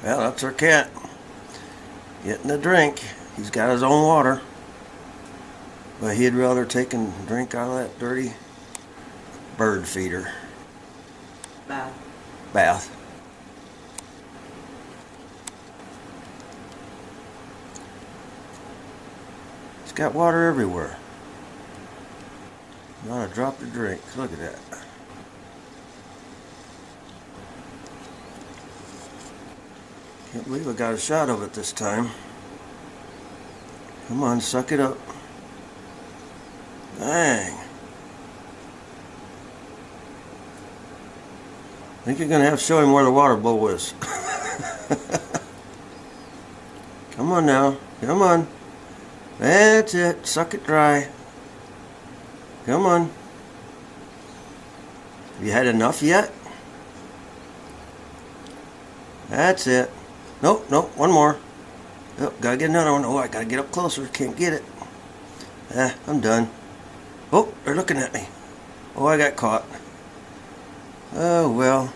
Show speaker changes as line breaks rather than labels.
Well, that's our cat. Getting a drink. He's got his own water. But he'd rather take and drink out of that dirty bird feeder. Bath. It's got water everywhere. Not a drop to drink. Look at that. Can't believe I got a shot of it this time. Come on, suck it up. Dang. I think you're going to have to show him where the water bowl is. Come on now. Come on. That's it. Suck it dry. Come on. Have you had enough yet? That's it. Nope, nope, one more. Oh, gotta get another one. Oh, I gotta get up closer. Can't get it. I'm done. Oh, they're looking at me. Oh, I got caught. Oh, well.